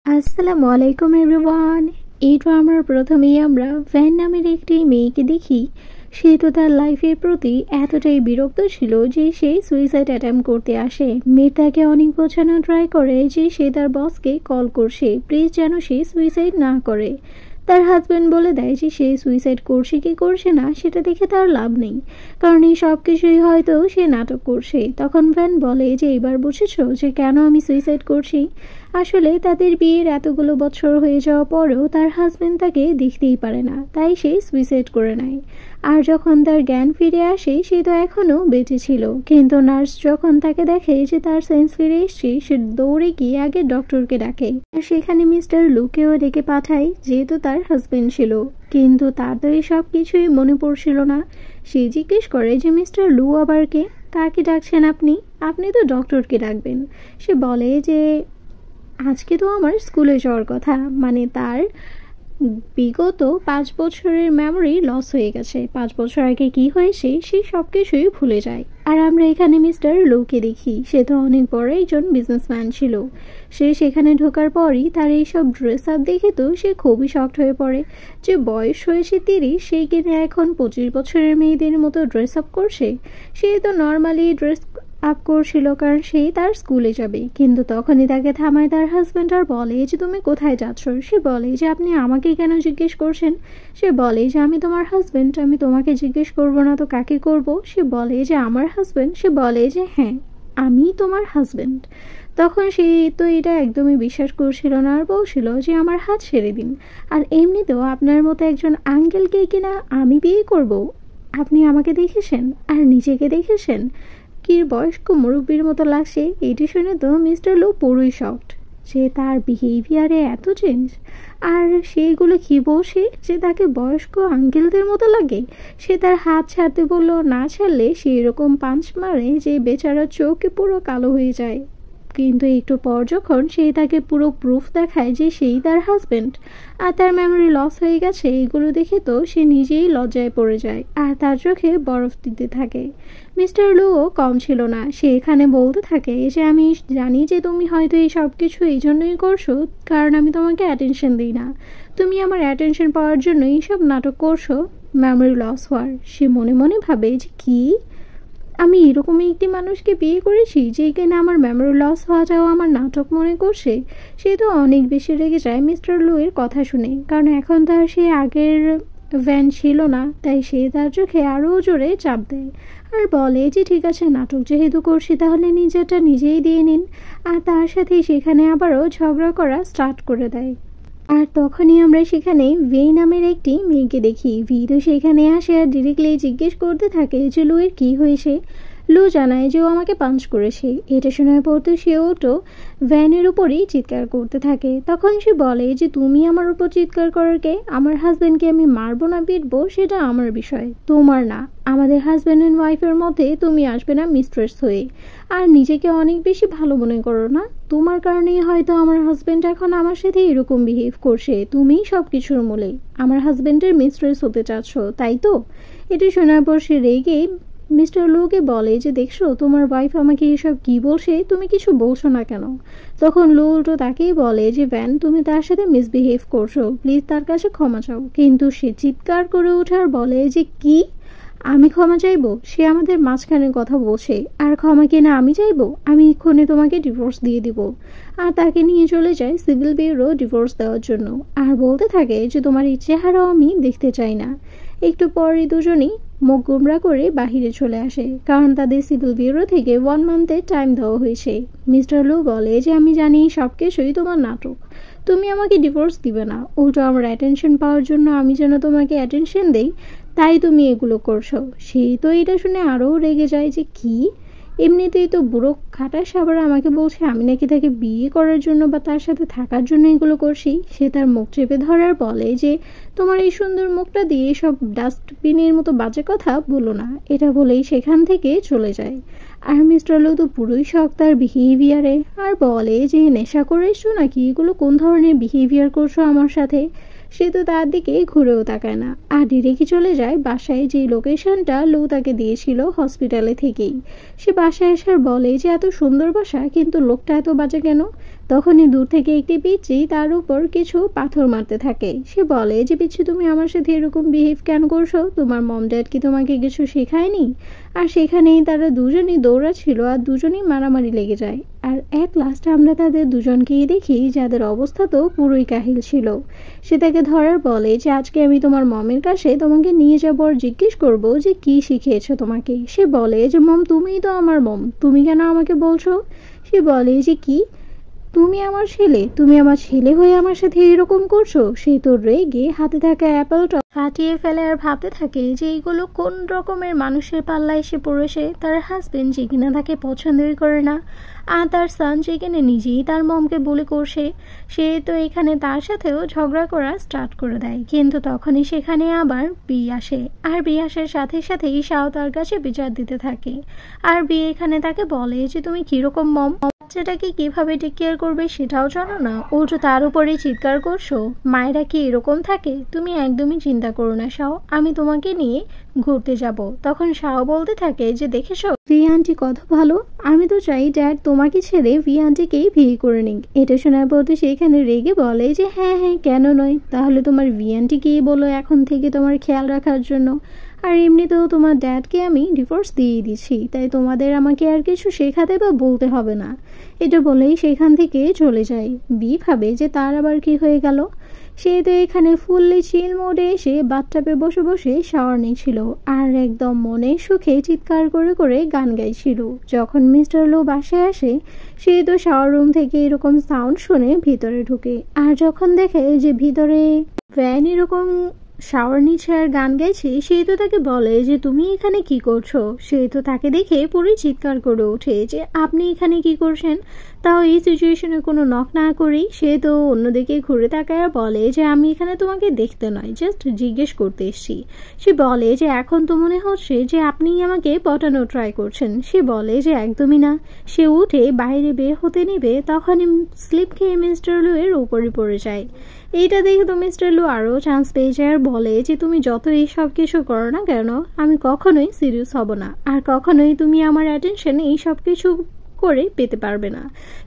আসসালামু আলাইকুম এভরিওয়ান। এই ড্রামার প্রথমেই আমরা ভ্যান নামের একটি মেয়েকে দেখি। সে তো তার লাইফের প্রতি এতটাই বিরক্ত ছিল যে সে সুইসাইড অ্যাটেম্প করতে আসে। মেয়ে তাকে অনেক বোঝানো ট্রাই করে যে সে তার বসকে কল করছে প্লিজ যেন সে সুইসাইড না করে। তার হাজব্যান্ড বলে দেয় যে সে সুইসাইড করছে কি করছে না সেটা দেখে তার লাভ নেই, কারণ এই সব কিছুই হয়তো সে নাটক করছে। তখন ভ্যান বলে যে এবার বুঝেছো যে কেন আমি সুইসাইড করছি। আসলে তাদের বিয়ের এতগুলো বছর হয়ে যাওয়া পরেও তার হাজবেন্ড তাকে দেখতেই পারে না, তাই সে সুইসাইড করে নেয়। আর যখন তার জ্ঞান ফিরে আসে সে তো এখনও বেঁচে ছিল, কিন্তু নার্স যখন তাকে দেখে যে তার সেন্স ফিরে এসছে সে দৌড়ে গিয়ে আগে ডক্টরকে ডাকে। আর সেখানে মিস্টার লুকেও ডেকে পাঠায়, যেহেতু তার হাজবেন্ড ছিল, কিন্তু তার তো এই সব কিছুই মনে পড়ছিল না। সে জিজ্ঞেস করে যে মিস্টার লু আবার কে, কাকে ডাকছেন আপনি? আপনি তো ডক্টরকে ডাকবেন। সে বলে যে আজকে তো আমার স্কুলে যাওয়ার কথা, মানে তার বিগত 5 বছরের মেমোরি লস হয়ে গেছে। 5 বছর আগে কি হয়েছে সে সব কিছুই ভুলে যায়। আর আমরা এখানে মিস্টার লুকে দেখি, সে তো অনেক বড় একজন বিজনেসম্যান ছিল। সে সেখানে ঢোকার পরই তার এইসব ড্রেস আপ দেখে তো সে খুবই শকড হয়ে পড়ে যে বয়স হয়েছে 30, সেই কিনে এখন 25 বছরের মেয়েদের মতো ড্রেস আপ করছে। সে তো নর্মালি ড্রেস আপ করছিল কারণ সে তার স্কুলে যাবে, কিন্তু তখনই তাকে থামায় তার হাজব্যান্ড আর বলে যে তুমি কোথায় যাচ্ছ। সে বলে যে আপনি আমাকে কেন জিজ্ঞেস করছেন। সে বলে যে আমি তোমার হাজব্যান্ড, আমি তোমাকে জিজ্ঞেস করবো না তো কাকে করব। সে বলে যে আমার হাজব্যান্ড। সে বলে যে হ্যাঁ আমি তোমার হাজব্যান্ড। তখন সে তো এটা একদমই বিশ্বাস করছিল না আর বলছিল যে আমার হাত ছেড়ে দিন, আর এমনিতেও আপনার মতো একজন আঙ্কেলকে কিনা আমি বিয়ে করব। আপনি আমাকে দেখেছেন আর নিজেকে দেখেছেন, কি বয়স্ক মুরব্বীর মতো লাগছে। এটি শুনে তো মিস্টার লো পুরোই শকড যে তার বিহেভিয়ারে এত চেঞ্জ। আর সেইগুলো কি বলছে যে তাকে বয়স্ক আঙ্কেলদের মতো লাগে। সে তার হাত ছাড়তে বললো, না ছাড়লে সে এরকম পাঞ্চ মারে যে বেচারার চোখে পুরো কালো হয়ে যায়। কিন্তু একটু পর যখন সে তাকে পুরো প্রুফ দেখায় যে সেই তার হাজবেন্ড আর তার মেমোরি লস হয়ে গেছে, এগুলো দেখে তো সে নিজেই লজ্জায় পড়ে যায় আর তার চোখে বরফ দিতে থাকে। মিস্টার লুও কম ছিল না, সে এখানে বলতে থাকে যে আমি জানি যে তুমি হয়তো এই সব কিছু এই জন্যই করছো কারণ আমি তোমাকে অ্যাটেনশন দিই না। তুমি আমার অ্যাটেনশন পাওয়ার জন্য এইসব নাটক করছো মেমোরি লস হওয়ার। সে মনে মনে ভাবে যে কি আমি এরকমই একটি মানুষকে বিয়ে করেছি যে কিনা আমার মেমোরি লস হওয়াটাও আমার নাটক মনে করছে। সে তো অনেক বেশি রেগে যায় মিস্টার লুয়ের কথা শুনে, কারণ এখন তার সে আগের ভ্যান ছিল না, তাই সে তার চোখে আরও জোরে চাপ দেয় আর বলে যে ঠিক আছে নাটক যেহেতু করছি তাহলে নিজেরটা নিজেই দিয়ে নিন। আর তার সাথে সেখানে আবারও ঝগড়া করা স্টার্ট করে দেয়। আর তখনই আমরা সেখানে ভি নামের একটি মেয়েকে দেখি। ভি তো সেখানে আসে আর ডিরেক্টলি জিজ্ঞেস করতে থাকে যে লুয়ের কি হয়েছে। লু জানায় যে ও আমাকে পাঞ্চ করেছে। এটা শোনার পর তো সেও তো ভ্যানের উপরেই চিৎকার করতে থাকে। তখন সে বলে যে তুমি আমার উপর চিৎকার করার কে? আমার হাজব্যান্ডকে আমি মারবো না পিটবো সেটা আমার বিষয়, তোমার না। আমাদের হাজব্যান্ড অ্যান্ড ওয়াইফের মধ্যে তুমি আসবে না মিস্ট্রেস হয়ে। আর নিজেকে অনেক বেশি ভালো মনে করো না। তোমার কারণেই হয়তো আমার হাজব্যান্ড এখন আমার সাথে এরকম বিহেভ করছে। তুমিই সব কিছুর মূলে আমার হাজব্যান্ডের মিস্ট্রেস হতে চাচ্ছ, তাই তো? এটি শোনার পর সে রেগে মিস্টার লুকে বলে যে দেখছো তোমার ওয়াইফ আমাকে এসব কি বলছে, তুমি কিছু বলছো না কেন? তখন লু উল্টো তাকেই বলে যে ভ্যান তুমি তার সাথে মিসবিহেভ করছো, প্লিজ তার কাছে ক্ষমা চাও। কিন্তু সে চিৎকার করে ওঠার বলে যে কি আমি ক্ষমা চাইবো? সে আমাদের মাঝখানে কথা বলছে আর ক্ষমা কিনা আমি চাইবো? আমি এক্ষুনি তোমাকে ডিভোর্স দিয়ে দিব। আর তাকে নিয়ে চলে যায় সিভিল বিউরো ডিভোর্স দেওয়ার জন্য আর বলতে থাকে যে তোমার এই চেহারাও আমি দেখতে চাই না। একটু পরই দুজনেই মুখ গুমরা করে বাহিরে চলে আসে, কারণ তাদের সিভিল বিউরো থেকে 1 মান্থের টাইম দেওয়া হয়েছে। মিস্টার লু বলে যে আমি জানি সব কিছুই তোমার নাটক, তুমি আমাকে ডিভোর্স দিবে না, উল্টো আমার অ্যাটেনশন পাওয়ার জন্য আমি যেন তোমাকে অ্যাটেনশন দেই, তাই তুমি এগুলো করছো। সেই তো এটা শুনে আরও রেগে যায় যে কি এমনিতেই তো বুড়ো খাটাস আবার আমাকে বলছে আমি নাকি তাকে বিয়ে করার জন্য বা তার সাথে থাকার জন্য এগুলো করছি। সে তার মুখ চেপে ধরার বলে যে তোমার এই সুন্দর মুখটা দিয়ে সব ডাস্টবিনের মতো বাজে কথা বলো না। এটা বলেই সেখান থেকে চলে যায়। আর মিস্টার লো তো পুরোই শখ তার বিহেভিয়ারে আর বলে যে নেশা করে এসছো নাকি, এগুলো কোন ধরনের বিহেভিয়ার করছো আমার সাথে। সে তো তার দিকে ঘুরেও তাকায় না আর ডিরেক্টলি চলে যায় বাসায়, যে লোকেশনটা লু তাকে দিয়েছিল হসপিটালে থেকেই। সে বাসায় আসার বলে যে এত সুন্দর বাসা, কিন্তু লোকটা এত বাজে কেন। তখনই দূর থেকে একটি পিচ্চি তার উপর কিছু পাথর মারতে থাকে। সে বলে যে পিচ্চি, তুমি আমার সাথে এরকম বিহেভ কেন করছো? তোমার মম ড্যাড কি তোমাকে কিছু শেখায়নি? আর সেখানেই তারা দুজনই দৌড়াচ্ছিল আর দুজনই মারামারি লেগে যায়। আর এক লাস্ট আমরা তাদের দুজনকেই দেখি যাদের অবস্থা তো পুরোই কাহিল ছিল। সে তাকে ধরার বলে যে আজকে আমি তোমার মমের কাছে তোমাকে নিয়ে যাবো আর জিজ্ঞেস করবো যে কি শিখিয়েছে তোমাকে। সে বলে যে মম, তুমিই তো আমার মম, তুমি কেন আমাকে বলছো? সে বলে যে কি, তুমি আমার ছেলে, তুমি আমার ছেলে হয়ে আমার সাথে এরকম করছো? সে তো রেগে হাতে থাকা অ্যাপেলটা ফাটিয়ে ফেলে আর ভাবতে থাকে যে এইগুলো কোন রকমের মানুষের পাল্লা এসে পড়েছে। তার হাজবেন্ড যে কিনা তাকে পছন্দই করে না, আর তার সান যে কিনা নিজেই তার মমকে বলে করছে, সে তো এখানে তার সাথেও ঝগড়া করা স্টার্ট করে দেয়। কিন্তু তখনই সেখানে আবার বিয়ে আসে, আর বিয়ে আসার সাথে সাথেই শাও তার কাছে বিচার দিতে থাকে। আর বিয়ে এখানে তাকে বলে যে তুমি কিরকম মম, বাচ্চাটাকে কিভাবে টেক কেয়ার করবে সেটাও জানো না, উল্টো তার উপরে চিৎকার করছো। মায়েরা কি এরকম থাকে? তুমি একদমই চিন্তা করো না শাও, আমি তোমাকে নিয়ে ঘুরতে যাব। তখন শাও বলতে থাকে যে দেখেছো ভি আন্টি কত ভালো, আমি তো চাই ড্যাড তোমাকে ছেড়ে ভি আন্টিকেই বিয়ে করে নিক। এটা শোনার পর তো সেখানে রেগে বলে যে হ্যাঁ হ্যাঁ, কেন নয়, তাহলে তোমার ভি আন্টিকেই বলো এখন থেকে তোমার খেয়াল রাখার জন্য। আর এমনিতেও তোমার ড্যাডকে আমি ডিভোর্স দিয়ে দিচ্ছি, তাই তোমাদের আমাকে আর কিছু শেখাতে বা বলতে হবে না। এটা বলেই সেখান থেকে চলে যায়। বি ভাবে যে তার আবার কি হয়ে গেল। সে তো এখানে ফুললি চিল মোডে এসে বাথটাবে বসে বসে শাওয়ার নিয়েছিল আর একদম মনে সুখে চিৎকার করে করে গান গাইছিল। যখন মিস্টার লো বাসায় আসে, সে তো শাওয়ার রুম থেকে এরকম সাউন্ড শুনে ভিতরে ঢুকে। আর যখন দেখে যে ভিতরে ভ্যান এরকম শাওয়ার নিচ্ছে আর গান গাইছে, সে তো তাকে বলে যে তুমি এখানে কি করছো। সে তো তাকে দেখে পুরো চিৎকার করে ওঠে যে আপনি এখানে কি করছেন, তাও এই সিচুয়েশনে কোনো নক না করেই। সে তো অন্যদিকে ঘুরে তাকায় আর বলে যে আমি এখানে তোমাকে দেখতে নয়, জাস্ট জিজ্ঞেস করতে এসেছি। সে বলে যে এখন তো মনে হচ্ছে যে আপনিই আমাকে পটানো ট্রাই করছেন। সে বলে যে একদমই না। সে উঠে বাইরে বের হতে নেবে, তখনই স্লিপ খেয়ে মিস্টার লু এর উপরে পড়ে যায়। এইটা দেখে তো মিস্টার লু আরও চান্স পেয়ে যায় আর বলে যে তুমি যত এই সব কিছু করো না কেন, আমি কখনোই সিরিয়াস হব না, আর কখনোই তুমি আমার অ্যাটেনশন এই সব কিছু করে পেতে পারবে না।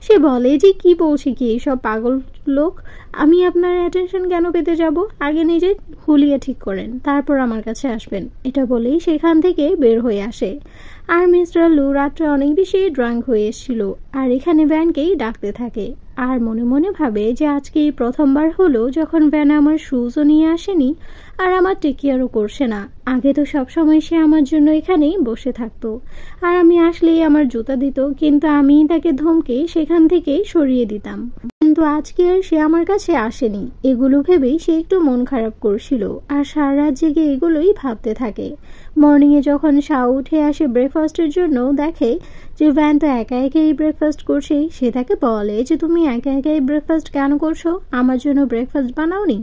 সে বলে যে কি বলছি কি এইসব পাগল লোক, আমি আপনার অ্যাটেনশন কেন পেতে যাব? আগে নিজে হুলিয়া ঠিক করেন, তারপর আমার কাছে আসবেন। এটা বলেই সেখান থেকে বের হয়ে আসে। আর মিস্টার লু রাত্রে অনেক বেশি ড্রাঙ্ক হয়ে এসেছিল আর এখানে ভ্যানকেই ডাকতে থাকে। আর মনে মনে ভাবে যে আজকে এই প্রথমবার হলো যখন ভ্যান আমার শুজও নিয়ে আসেনি আর আমার টেক কেয়ারও করছে না। আগে তো সবসময় সে আমার জন্য এখানেই বসে থাকতো, আর আমি আসলেই আমার জুতা দিত, কিন্তু আমি তাকে ধমকে সেখান থেকে সরিয়ে দিতাম। কিন্তু আজকে আর সে আমার কাছে আসেনি। এগুলো ভেবেই সে একটু মন খারাপ করছিল আর সারা রাত জেগে এগুলোই ভাবতে থাকে। মর্নিংয়ে যখন শাও উঠে আসে ব্রেকফাস্টের জন্য, দেখে যে ভ্যান তো একা একাই ব্রেকফাস্ট করছে। সে তাকে বলে যে তুমি একা একাই ব্রেকফাস্ট কেন করছো, আমার জন্য ব্রেকফাস্ট বানাওনি?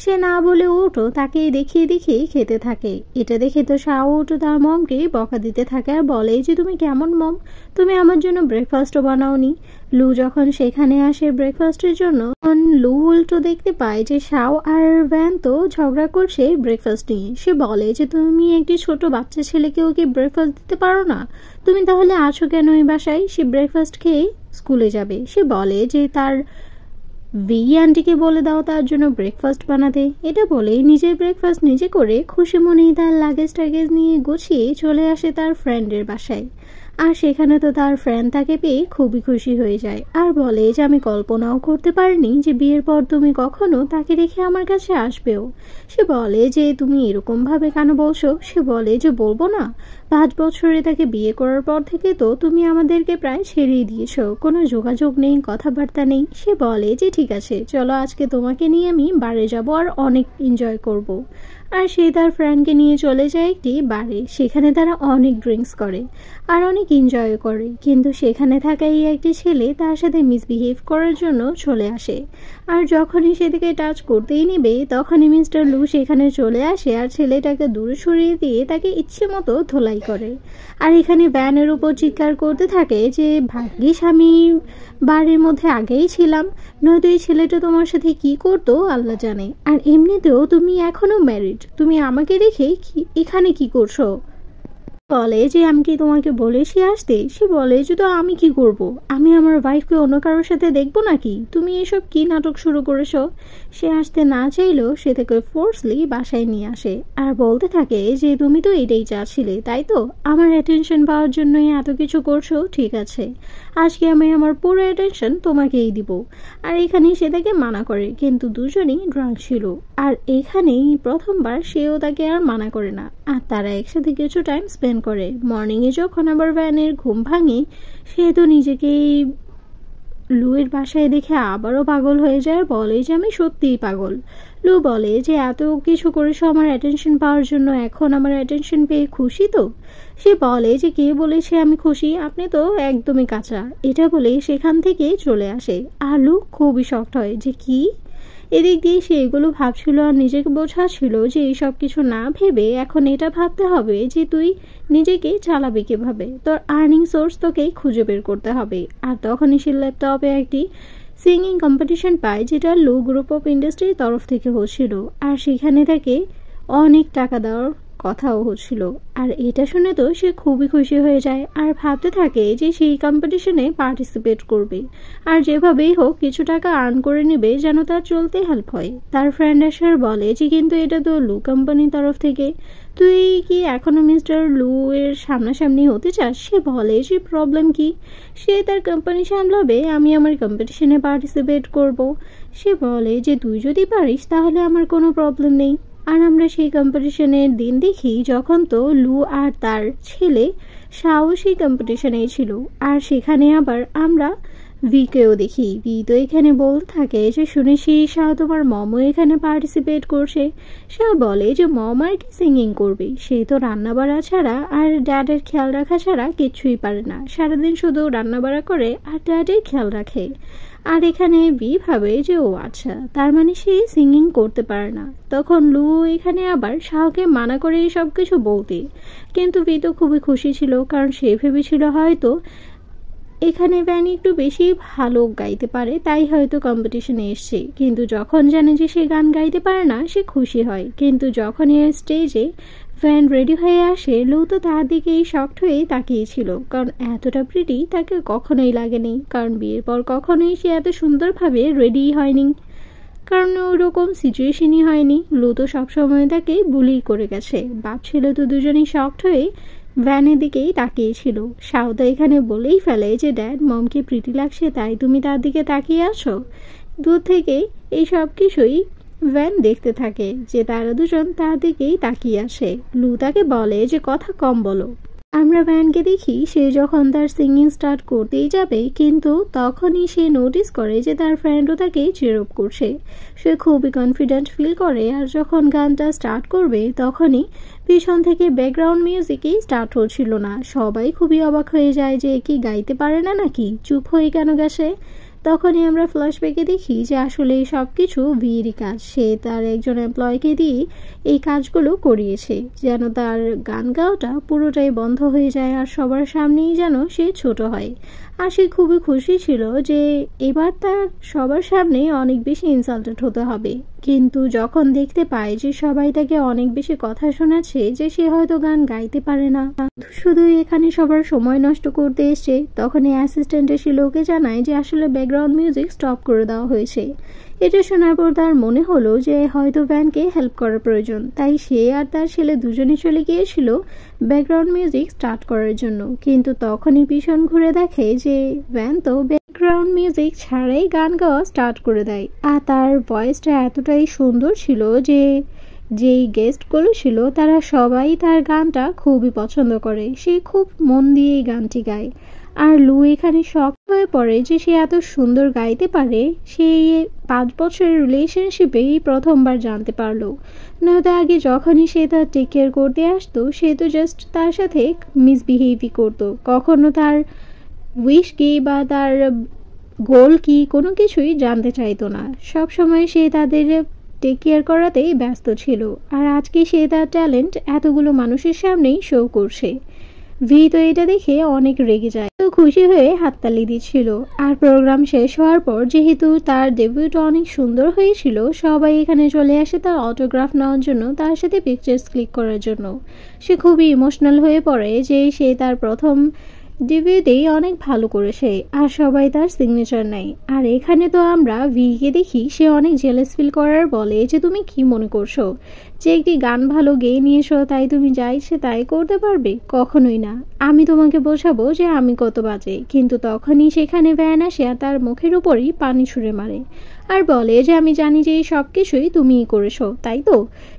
সে না বলে উঠো তাকে দেখিয়ে দেখিয়ে খেতে থাকে। এটা দেখে তো শাও উঠো তার মমকে বকা দিতে থাকে আর বলে যে তুমি কেমন মম, তুমি আমার জন্য ব্রেকফাস্টও বানাওনি। লু যখন সেখানে আসে ব্রেকফাস্টের জন্য, তখন লু উল্টো দেখতে পায় যে শাও আর ভ্যান তো ঝগড়া করছে ব্রেকফাস্ট নিয়ে। সে বলে যে তুমি একটি ছোট বাচ্চা ছেলেকেও কি ব্রেকফাস্ট দিতে পারো না? তুমি তাহলে আছো কেন এই বাসায়? সে ব্রেকফাস্ট খেয়ে স্কুলে যাবে। সে বলে যে তার ভি আন্টিকে বলে দাও তার জন্য ব্রেকফাস্ট বানাতে। এটা বলেই নিজের ব্রেকফাস্ট নিজে করে খুশি মনেই তার লাগেজ টাগেজ নিয়ে গুছিয়ে চলে আসে তার ফ্রেন্ডের বাসায়। আর সেখানে তো তার ফ্রেন্ড তাকে পেয়ে খুবই খুশি হয়ে যায় আর বলে যে আমি কল্পনাও করতে পারিনি যে বিয়ের পর তুমি কখনো তাকে রেখে আমার কাছে আসবেও। সে বলে যে তুমি এরকম ভাবে কেন বলছো? সে বলে যে বলবো না, 5 বছরে তাকে বিয়ে করার পর থেকে তো তুমি আমাদেরকে প্রায় ছেড়েই দিয়েছো, কোনো যোগাযোগ নেই, কথাবার্তা নেই। সে বলে যে ঠিক আছে চলো, আজকে তোমাকে নিয়ে আমি বারে যাব আর অনেক এনজয় করব। আর সে তার ফ্রেন্ডকে নিয়ে চলে যায় একটি বারে। সেখানে তারা অনেক ড্রিঙ্কস করে আর অনেক এনজয় করে, কিন্তু সেখানে থাকা এই একটি ছেলে তার সাথে মিসবিহেভ করার জন্য চলে আসে। আর যখনই সেদিকে টাচ করতেই নেবে তখনই মিস্টার লু সেখানে চলে আসে আর ছেলেটাকে দূরে সরিয়ে দিয়ে তাকে ইচ্ছে মতো ধোলাই করে। আর এখানে ভ্যানের উপর চিৎকার করতে থাকে যে ভাগ্যিস আমি বাড়ির মধ্যে আগেই ছিলাম, নয়তো এই ছেলেটা তোমার সাথে কি করতো আল্লাহ জানে। আর এমনিতেও তুমি এখনো ম্যারিড, তুমি আমাকে রেখে এখানে কি করছো? বলে যে আমি কি তোমাকে বলেছি আসতে? সে বলে যে তো আমি কি করব, আমি আমার ওয়াইফকে অন্য কারোর সাথে দেখবো নাকি? তুমি এসব কি নাটক শুরু করেছো? সে আসতে না চাইলেও সে তাকে ফোর্সলি বাসায় নিয়ে আসে আর বলতে থাকে যে তুমি তো এটাই চাচ্ছিলে তাই তো, আমার অ্যাটেনশন পাওয়ার জন্যই এত কিছু করছো, ঠিক আছে আজকে আমি আমার পুরো অ্যাটেনশন তোমাকেই দিব। আর এখানে সে তাকে মানা করে, কিন্তু দুজনেই ড্রাঙ্ক ছিল আর এখানেই প্রথমবার সেও তাকে আর মানা করে না। আর তারা একসাথে কিছু টাইম স্পেন্ড করে। মর্নিংয়ে যখন আবার ভ্যানের ঘুম ভাঙে সে তো নিজেকেই লুয়ের বাসায় দেখে আবারও পাগল হয়ে যায় আর বলে যে আমি সত্যিই পাগল। লু বলে যে এত কিছু করেছো আমার অ্যাটেনশন পাওয়ার জন্য, এখন আমার অ্যাটেনশন পেয়ে খুশি তো? সে বলে যে কে বলেছে আমি খুশি, আপনি তো একদমই কাঁচা। এটা বলে সেখান থেকে চলে আসে আর লু খুবই শক্ট হয় যে কি। এদিক দিয়ে সে এগুলো ভাবছিল আর নিজেকে বোঝাচ্ছিল যে এইসব কিছু না ভেবে এখন এটা ভাবতে হবে যে তুই নিজেকে চালাবি কিভাবে, তোর আর্নিং সোর্স তোকেই খুঁজে বের করতে হবে। আর তখনই সে ল্যাপটপে একটি সিঙ্গিং কম্পিটিশন পায় যেটা লু গ্রুপ অফ ইন্ডাস্ট্রির তরফ থেকে হচ্ছিল আর সেখানে তাকে অনেক টাকা দেওয়ার কথাও হচ্ছিল। আর এটা শুনে তো সে খুবই খুশি হয়ে যায় আর ভাবতে থাকে যে সেই কম্পিটিশনে পার্টিসিপেট করবে আর যেভাবেই হোক কিছু টাকা আর্ন করে নেবে যেন তার চলতে হেল্প হয়। তার ফ্রেন্ড আসার বলে যে কিন্তু এটা তো লু কোম্পানির তরফ থেকে, তুই কি এখনো মিস্টার লু এর সামনাসামনি হতে চাস? সে বলে যে প্রবলেম কি, সে তার কোম্পানি সামলাবে, আমি আমার কম্পিটিশনে পার্টিসিপেট করব। সে বলে যে তুই যদি পারিস তাহলে আমার কোনো প্রবলেম নেই। আর আমরা সেই কম্পিটিশনের দিন দেখি যখন তো লু আর তার ছেলে শাও সেই কম্পিটিশনেই ছিল। আর সেখানে আবার আমরা ভিকেও দেখি। ভি তো এখানে বলতে থাকে যে শুনেছি শাও তোমার মমও এখানে পার্টিসিপেট করছে। শাও বলে যে মম আর কি সিঙ্গিং করবে, সে তো রান্নাবাড়া ছাড়া আর ড্যাডের খেয়াল রাখা ছাড়া কিছুই পারে না, সারাদিন শুধু রান্নাবাড়া করে আর ড্যাডের খেয়াল রাখে। আর এখানে ভি ভাবে যে ও আচ্ছা, তার মানে সে সিঙ্গিং করতে পারে না। তখন লু এখানে আবার শাহকে মানা করে সব কিছু বলতে, কিন্তু ভি তো খুবই খুশি ছিল কারণ সে ভেবেছিল হয়তো এখানে ভ্যান একটু বেশি ভালো গাইতে পারে তাই হয়তো কম্পিটিশনে এসছে। কিন্তু যখন জানে যে সে গান গাইতে পারে না সে খুশি হয়। কিন্তু যখন এর স্টেজে ভ্যান রেডি হয়ে আসে লু তো তার দিকেই শক্ট হয়ে তাকিয়েছিল, কারণ এতটা প্রিটি তাকে কখনোই লাগেনি, কারণ বিয়ের পর কখনোই সে এত সুন্দরভাবে রেডি হয়নি, কারণ ওরকম সিচুয়েশনই হয়নি। লু তো সবসময় তাকে বুলি করে গেছে। বাপ ছিল তো দুজনেই শক্ট হয়ে ভ্যানের দিকেই তাকিয়েছিল। সাউদা এখানে বলেই ফেলে যে ড্যাড মমকে প্রীতি লাগছে তাই তুমি তার দিকে তাকিয়ে আছো। দূর থেকে এই সব কিছুই ভ্যান দেখতে থাকে যে তারা দুজন তার দিকেই তাকিয়ে আসে। লু তাকে বলে যে কথা কম বলো। আমরা ভ্যানকে দেখি সে যখন তার সিঙ্গিং স্টার্ট করতেই যাবে কিন্তু তখনই সে নোটিস করে যে তার ফ্রেন্ডও তাকে চিরপ করছে। সে খুবই কনফিডেন্ট ফিল করে আর যখন গানটা স্টার্ট করবে তখনই পিছন থেকে ব্যাকগ্রাউন্ড মিউজিকই স্টার্ট হচ্ছিল না। সবাই খুবই অবাক হয়ে যায় যে কি গাইতে পারে না নাকি, চুপ হয়ে কেন গেছে। তখনই আমরা ফ্ল্যাশব্যাকে দেখি যে আসলে সব কিছু ভিরই কাজ, সে তার একজন এমপ্লয়কে দিয়ে এই কাজগুলো করিয়েছে যেন তার গান গাওয়াটা পুরোটাই বন্ধ হয়ে যায় আর সবার সামনেই যেন সে ছোট হয়। আর সে খুবই খুশি ছিল যে এবার তার সবার সামনে অনেক বেশি ইনসাল্টেড হতে হবে। কিন্তু যখন দেখতে পায় যে সবাই তাকে অনেক বেশি কথা শোনাচ্ছে যে সে হয়তো গান গাইতে পারে না, শুধু এখানে সবার সময় নষ্ট করতে এসছে, তখন এই অ্যাসিস্ট্যান্ট এসে লোকে জানায় যে আসলে ব্যাকগ্রাউন্ড মিউজিক স্টপ করে দেওয়া হয়েছে। এটা শোনার পর তার মনে হলো যে হয়তো ভ্যানকে হেল্প করার প্রয়োজন, তাই সে আর তার ছেলে দুজনে চলে গিয়েছিল ব্যাকগ্রাউন্ড মিউজিক স্টার্ট করার জন্য। কিন্তু তখনই পিছন ঘুরে দেখে যে ভ্যান তো ব্যাকগ্রাউন্ড মিউজিক ছাড়াই গান গাওয়া স্টার্ট করে দেয়। আর তার ভয়েসটা এতটাই সুন্দর ছিল যে যেই গেস্টগুলো ছিল তারা সবাই তার গানটা খুবই পছন্দ করে। সে খুব মন দিয়ে এই গানটি গায়। আর লু এখানে শক হয়ে পড়ে যে সে এত সুন্দর গাইতে পারে। সে 5 বছরের রিলেশনশিপেই প্রথমবার জানতে পারলো। নয়তো আগে যখনই সে তার টেক কেয়ার করতে আসতো সে তো জাস্ট তার সাথে মিসবিহেভই করতো, কখনো তার উইশ কি বা তার গোল কি কোনো কিছুই জানতে চাইতো না। সব সময় সে তাদের টেক কেয়ার করাতেই ব্যস্ত ছিল। আর আজকে সে তার ট্যালেন্ট এতগুলো মানুষের সামনেই শো করছে। ভি তো এটা দেখে অনেক রেগে যায়, তো খুশি হয়ে হাততালি দিচ্ছিল। আর প্রোগ্রাম শেষ হওয়ার পর যেহেতু তার ডেবিউট অনেক সুন্দর হয়েছিল, সবাই এখানে চলে আসে তার অটোগ্রাফ নেওয়ার জন্য, তার সাথে পিকচার্স ক্লিক করার জন্য। সে খুবই ইমোশনাল হয়ে পড়ে যে সে তার প্রথম ডেবিউটেই অনেক ভালো করেছে আর সবাই তার সিগনেচার নেয়। আর এখানে তো আমরা ভিকে দেখি সে অনেক জেলাস ফিল করার বলে যে তুমি কি মনে করছো যে একটি গান ভালো গেয়ে নিয়েছো তাই তুমি যা ইচ্ছে তাই করতে পারবে? কখনোই না। আমি তোমাকে বোঝাবো যে আমি কত বাজে। কিন্তু তখনই সেখানে ভ্যান আসে আর তার মুখের উপরই পানি ছুঁড়ে মারে আর বলে যে আমি জানি যে এই সব কিছুই তুমিই করেছো, তাই তো?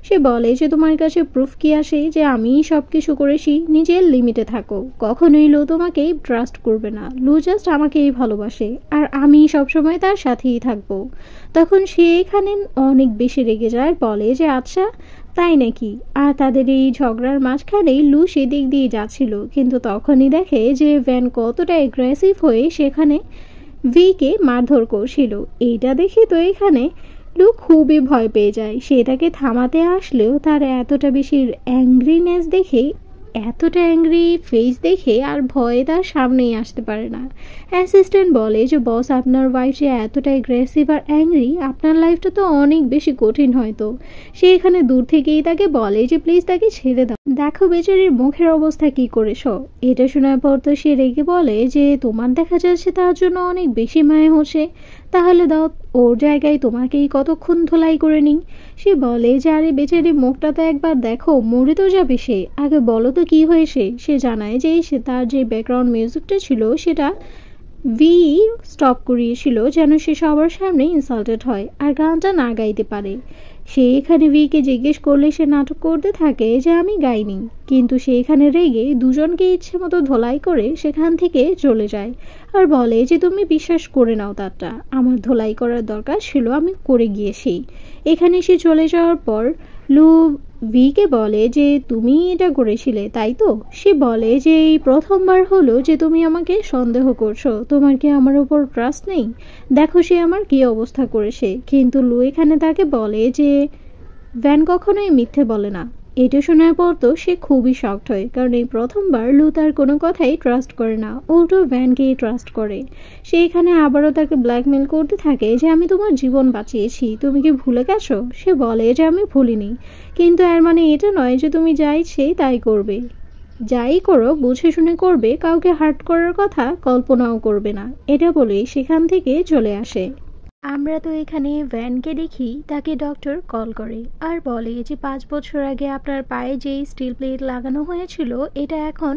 সে বলে যে তোমার কাছে প্রুফ কি আসে যে আমিই সব কিছু করেছি? নিজের লিমিটে থাকো। কখনোই লু তোমাকেই ট্রাস্ট করবে না। লু জাস্ট আমাকেই ভালোবাসে আর আমি সবসময় তার সাথেই থাকবো। তখন সে এখানে অনেক বেশি রেগে যায়, বলে যে আচ্ছা তাই নাকি। আর তাদের এই ঝগড়ার মাঝখানেই লু সেদিক দিয়ে যাচ্ছিল, কিন্তু তখনই দেখে যে ভ্যান কতটা অ্যাগ্রেসিভ হয়ে সেখানে ভিকে মারধর করছিল। এইটা দেখে তো এখানে লু খুবই ভয় পেয়ে যায়। সে তাকে থামাতে আসলেও তার এতটা বেশি অ্যাংরিনেস দেখে, এতটা অ্যাংরি ফেস দেখে আর ভয়ে তার সামনেই আসতে পারে না। অ্যাসিস্ট্যান্ট বলে যে বস আপনার ওয়াইফ যে এতটা অ্যাগ্রেসিভ আর অ্যাংরি, আপনার লাইফটা তো অনেক বেশি কঠিন হয়তো। সে এখানে দূর থেকেই তাকে বলে যে প্লিজ তাকে ছেড়ে দাও, দেখো বেচারির মুখের অবস্থা কি করেছ। এটা শোনার পর তো সে রেগে বলে যে তোমার দেখা যাচ্ছে তার জন্য অনেক বেশি মায়া হচ্ছে, তাহলে দাও ওর জায়গায় তোমাকেই কতক্ষণ ধোলাই করে নিই। সে বলে যে আরে বেচারি মুখটা তো একবার দেখো, মরে তো যাবে সে, আগে বলো তো কি হয়েছে। সে জানায় যে সে তার যে ব্যাকগ্রাউন্ড মিউজিকটা ছিল সেটা ভি স্টপ করিয়েছিল যেন সে সবার সামনে ইনসাল্টেড হয় আর গানটা না গাইতে পারে। সে এখানে ভিকে জিজ্ঞেস করলে সে নাটক করতে থাকে যে আমি গাইনি, কিন্তু সে এখানে রেগে দুজনকে ইচ্ছে মতো ধোলাই করে সেখান থেকে চলে যায় আর বলে যে তুমি বিশ্বাস করে নাও তারটা, আমার ধোলাই করার দরকার ছিল, আমি করে গিয়েছি। এখানে সে চলে যাওয়ার পর লু ভিকে বলে যে তুমি এটা করেছিলে তাই তো? সে বলে যে এই প্রথমবার হলো যে তুমি আমাকে সন্দেহ করছো, তোমার কি আমার উপর ট্রাস্ট নেই? দেখো সে আমার কি অবস্থা করেছে। কিন্তু লু এখানে তাকে বলে যে ভ্যান কখনোই মিথ্যে বলে না। এটা শোনার পর তো সে খুবই শকড হয়, কারণ এই প্রথমবার লু তার কোনো কথাই ট্রাস্ট করে না, উল্টো ভ্যানকেই ট্রাস্ট করে। সে এখানে আবারও তাকে ব্ল্যাকমেল করতে থাকে যে আমি তোমার জীবন বাঁচিয়েছি, তুমি কি ভুলে গেছো? সে বলে যে আমি ভুলিনি, কিন্তু এর মানে এটা নয় যে তুমি যা ইচ্ছে তাই করবে। যাই করো বুঝে শুনে করবে, কাউকে হার্ট করার কথা কল্পনাও করবে না। এটা বলেই সেখান থেকে চলে আসে। আমরা তো এখানে ভ্যানকে দেখি তাকে ডক্টর কল করে আর বলে যে 5 বছর আগে আপনার পায়ে যেই স্টিল প্লেট লাগানো হয়েছিল এটা এখন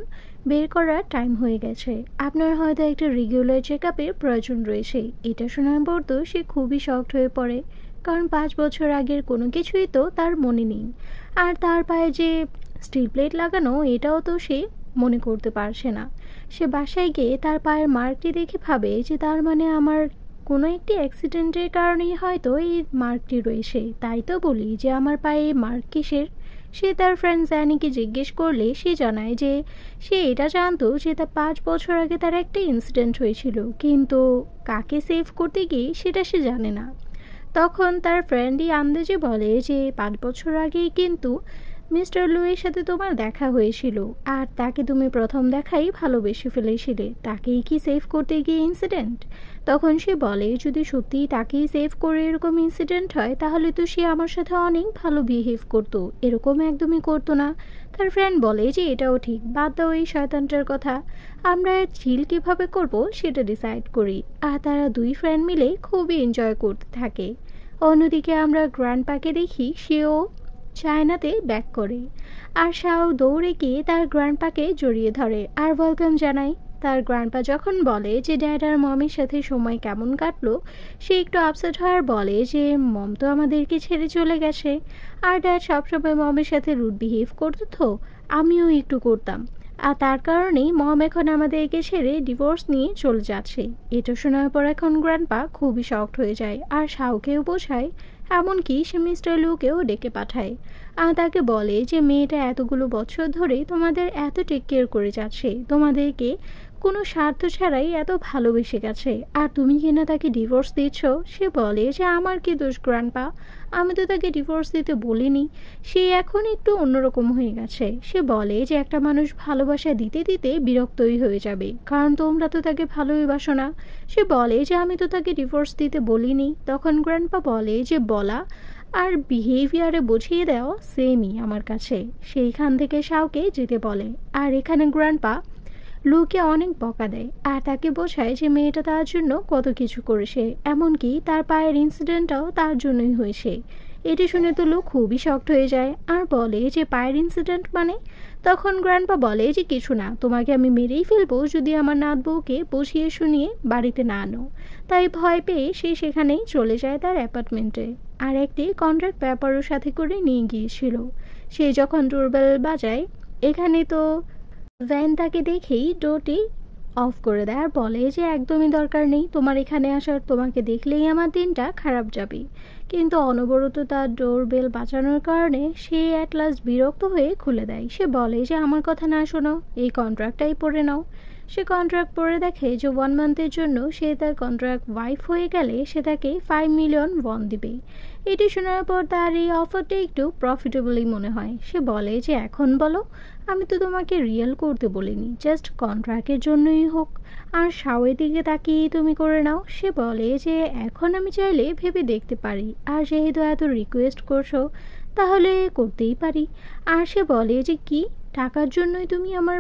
বের করার টাইম হয়ে গেছে, আপনার হয়তো একটা রেগুলার চেক আপের প্রয়োজন রয়েছে। এটা শোনার পর তো সে খুবই শকড হয়ে পড়ে, কারণ 5 বছর আগের কোনো কিছুই তো তার মনে নেই। আর তার পায়ে যে স্টিল প্লেট লাগানো এটাও তো সে মনে করতে পারছে না। সে বাসায় গিয়ে তার পায়ের মার্কটি দেখে ভাবে যে তার মানে আমার কোনো একটি অ্যাক্সিডেন্টের কারণেই হয়তো এই মার্কটি রয়েছে, তাই তো বলি যে আমার পায়ে মার্ক কিসের। সে তার ফ্রেন্ড জ্যানিকে জিজ্ঞেস করলে সে জানায় যে সে এটা জানতো যে তার 5 বছর আগে তার একটা ইনসিডেন্ট হয়েছিল, কিন্তু কাকে সেভ করতে গিয়ে সেটা সে জানে না। তখন তার ফ্রেন্ডই আন্দাজে বলে যে 5 বছর আগেই কিন্তু মিস্টার লুয়ের সাথে তোমার দেখা হয়েছিল আর তাকে তুমি প্রথম দেখাই ভালোবেসে ফেলেছিলে, তাকেই কি সেভ করতে গিয়ে ইনসিডেন্ট? তখন সে বলে যদি সত্যিই তাকেই সেভ করে এরকম ইনসিডেন্ট হয় তাহলে তো সে আমার সাথে অনেক ভালো বিহেভ করতো, এরকম একদমই করতো না। তার ফ্রেন্ড বলে যে এটাও ঠিক, বাদ দাও এই শয়তানটার কথা, আমরা চিল কিভাবে করব সেটা ডিসাইড করি। আর তারা দুই ফ্রেন্ড মিলে খুবই এনজয় করতে থাকে। অন্যদিকে আমরা গ্র্যান্ডপাকে দেখি সেও চায়নাতে ব্যাক করে আর শাও দৌড়ে গিয়ে তার গ্র্যান্ডপাকে জড়িয়ে ধরে আর ওয়েলকাম জানায়। তার গ্র্যান্ডপা যখন বলে যে ড্যাড আর মমের সাথে সময় কেমন কাটলো, সে একটু আপসেট হওয়ার বলে যে মম তো আমাদেরকে ছেড়ে চলে গেছে আর ড্যাড সবসময় মমের সাথে রুড বিহেভ করতো, তো আমিও একটু করতাম। আর তার কারণেই মম এখন আমাদেরকে ছেড়ে ডিভোর্স নিয়ে চলে যাচ্ছে। এটা শোনার পর এখন গ্র্যান্ডপা খুবই শকড হয়ে যায় আর শাওকেও বোঝায়, এমনকি সে মিস্টার লুকেও ডেকে পাঠায় আর তাকে বলে যে মেয়েটা এতগুলো বছর ধরে তোমাদের এত টেক কেয়ার করে যাচ্ছে, তোমাদেরকে কোনো স্বার্থ ছাড়াই এত ভালোবেসে গেছে, আর তুমি কিনা তাকে ডিভোর্স দিচ্ছ। সে বলে যে আমার কি দোষ গ্র্যান্ডপা, আমি তো তাকে ডিভোর্স দিতে বলিনি, সে এখন একটু অন্যরকম হয়ে গেছে। সে বলে যে একটা মানুষ ভালোবাসা দিতে দিতে বিরক্তই হয়ে যাবে, কারণ তোমরা তো তাকে ভালোই বাসো না। সে বলে যে আমি তো তাকে ডিভোর্স দিতে বলিনি। তখন গ্র্যান্ডপা বলে যে বলা আর বিহেভিয়ারে বুঝিয়ে দেওয়া সেমই আমার কাছে। সেইখান থেকে শাওকে যেতে বলে আর এখানে গ্র্যান্ডপা লুকে অনেক বকা দেয় আর তাকে বোঝায় যে মেয়েটা তার জন্য কত কিছু করেছে, এমনকি তার পায়ের ইনসিডেন্টটাও তার জন্যই হয়েছে। এটি শুনে তো লু খুবই শকড হয়ে যায় আর বলে যে পায়ের ইনসিডেন্ট মানে? তখন গ্র্যান্ডপা বলে যে কিছু না, তোমাকে আমি মেরেই ফেলবো যদি আমার নাত বউকে বুঝিয়ে শুনিয়ে বাড়িতে না আনো। তাই ভয় পেয়ে সে সেখানেই চলে যায় তার অ্যাপার্টমেন্টে আর একটি কন্ট্রাক্ট পেপারও সাথে করে নিয়ে গিয়েছিল। সে যখন ডোরবেল বাজায়, এখানে তো ভ্যান তাকে দেখেই ডোরটি অফ করে দেয় আর বলে যে একদমই দরকার নেই তোমার এখানে আসার, তোমাকে দেখলেই আমার দিনটা খারাপ যাবে। কিন্তু অনবরত তার ডোর বেল বাজানোর কারণে সে অ্যাট লাস্ট বিরক্ত হয়ে খুলে দেয়। সে বলে যে আমার কথা না শোনো, এই কন্ট্রাক্টটাই পড়ে নাও। সে কন্ট্রাক্ট পড়ে দেখে যে 1 মান্থের জন্য সে তার কন্ট্রাক্ট ওয়াইফ হয়ে গেলে সে তাকে 5 মিলিয়ন ওয়ান দিবে। এটি শোনার পর তার এই অফারটা একটু প্রফিটেবলই মনে হয়। সে বলে যে এখন বলো, আমি তো তোমাকে রিয়েল করতে বলিনি, জাস্ট কন্ট্রাক্টের জন্যই হোক, আর শাওয়ের দিকে তাকিয়েই তুমি করে নাও। সে বলে যে এখন আমি চাইলে ভেবে দেখতে পারি, আর যেহেতু এত রিকোয়েস্ট করছো তাহলে করতেই পারি। আর সে বলে যে কি, টাকার জন্যই তুমি আমার